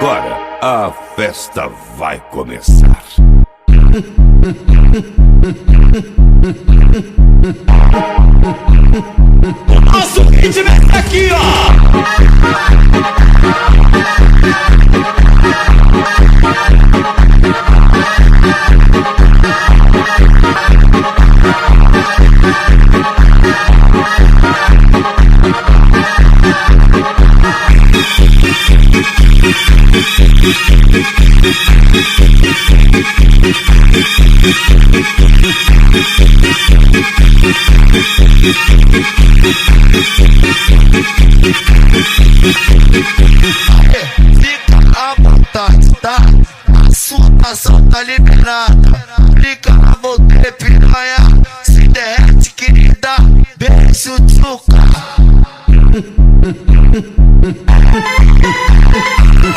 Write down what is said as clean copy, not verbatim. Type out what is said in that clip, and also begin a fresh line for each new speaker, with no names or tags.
Agora a festa vai começar.
Nosso ritmo é aqui, ó. Fica à vontade, tá? A sua ação tá liberada.